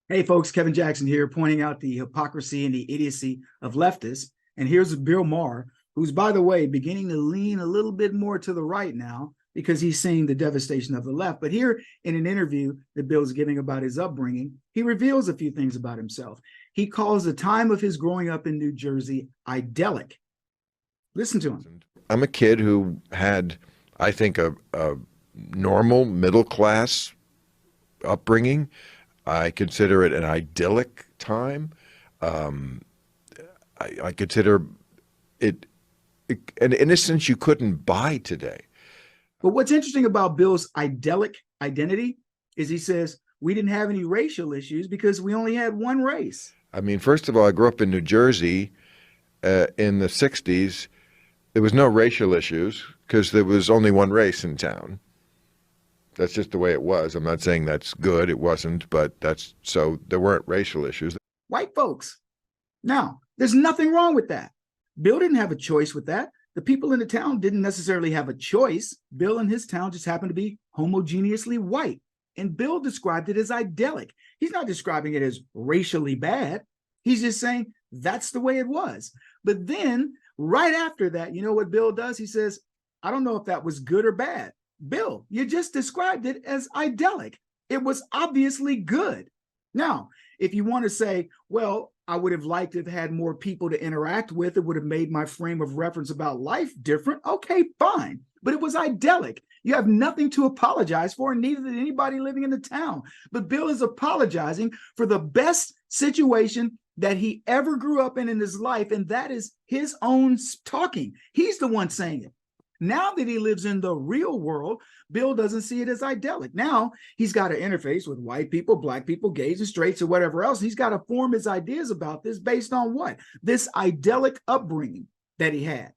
Hey, folks, Kevin Jackson here, pointing out the hypocrisy and the idiocy of leftists. And here's Bill Maher, who's, by the way, beginning to lean a little bit more to the right now because he's seeing the devastation of the left. But here in an interview that Bill's giving about his upbringing, he reveals a few things about himself. He calls the time of his growing up in New Jersey idyllic. Listen to him. I'm a kid who had, I think, a normal middle class upbringing. I consider it an idyllic time. I consider it an innocence you couldn't buy today. But what's interesting about Bill's idyllic identity is he says we didn't have any racial issues because we only had one race. I mean, first of all, I grew up in New Jersey in the 60s. There was no racial issues because there was only one race in town. That's just the way it was. I'm not saying that's good. It wasn't, but so there weren't racial issues. White folks. Now, there's nothing wrong with that. Bill didn't have a choice with that. The people in the town didn't necessarily have a choice. Bill and his town just happened to be homogeneously white. And Bill described it as idyllic. He's not describing it as racially bad. He's just saying that's the way it was. But then right after that, you know what Bill does? He says, I don't know if that was good or bad. Bill, you just described it as idyllic. It was obviously good. Now, if you want to say, well, I would have liked to have had more people to interact with, it would have made my frame of reference about life different. Okay, fine. But it was idyllic. You have nothing to apologize for, and neither did anybody living in the town. But Bill is apologizing for the best situation that he ever grew up in his life, and that is his own talking. He's the one saying it. Now that he lives in the real world, Bill doesn't see it as idyllic. Now he's got to interface with white people, black people, gays and straights, or whatever else. He's got to form his ideas about this based on what? This idyllic upbringing that he had.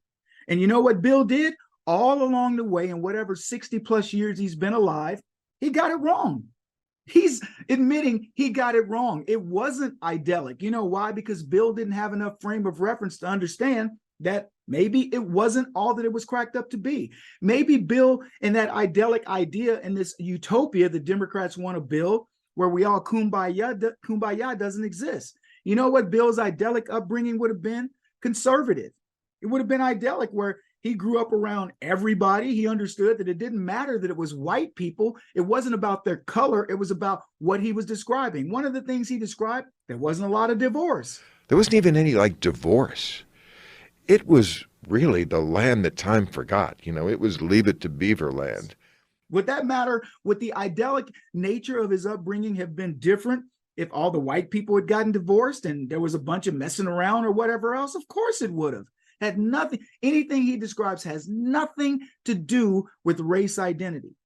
And you know what Bill did? All along the way, in whatever 60 plus years he's been alive, he got it wrong. He's admitting he got it wrong. It wasn't idyllic. You know why? Because Bill didn't have enough frame of reference to understand that maybe it wasn't all that it was cracked up to be. Maybe Bill and that idyllic idea and this utopia the Democrats want to build where we all kumbaya doesn't exist. You know what Bill's idyllic upbringing would have been? Conservative. It would have been idyllic where he grew up around everybody. He understood that it didn't matter that it was white people. It wasn't about their color. It was about what he was describing. One of the things he described, there wasn't a lot of divorce. There wasn't even any divorce. It was really the land that time forgot. It was Leave It to Beaver land. Would that matter? Would the idyllic nature of his upbringing have been different if all the white people had gotten divorced and there was a bunch of messing around or whatever else? Of course it would have. Had nothing, anything he describes has nothing to do with race identity.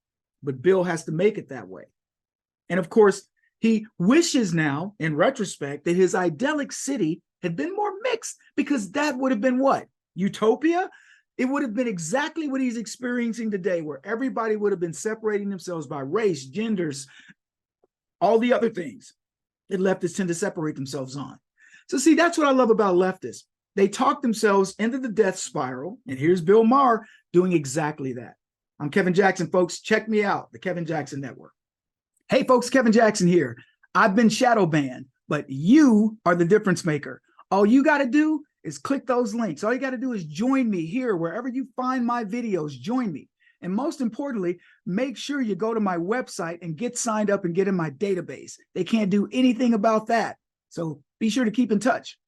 But Bill has to make it that way. And of course, he wishes now, in retrospect, that his idyllic city had been more mixed, because that would have been what? Utopia? It would have been exactly what he's experiencing today, where everybody would have been separating themselves by race, genders, all the other things that leftists tend to separate themselves on. So see, that's what I love about leftists. They talk themselves into the death spiral, and here's Bill Maher doing exactly that. I'm Kevin Jackson, folks. Check me out, the Kevin Jackson Network. Hey, folks, Kevin Jackson here. I've been shadow banned, but you are the difference maker. All you got to do is click those links. All you got to do is join me here, wherever you find my videos, join me. And most importantly, make sure you go to my website and get signed up and get in my database. They can't do anything about that. So be sure to keep in touch.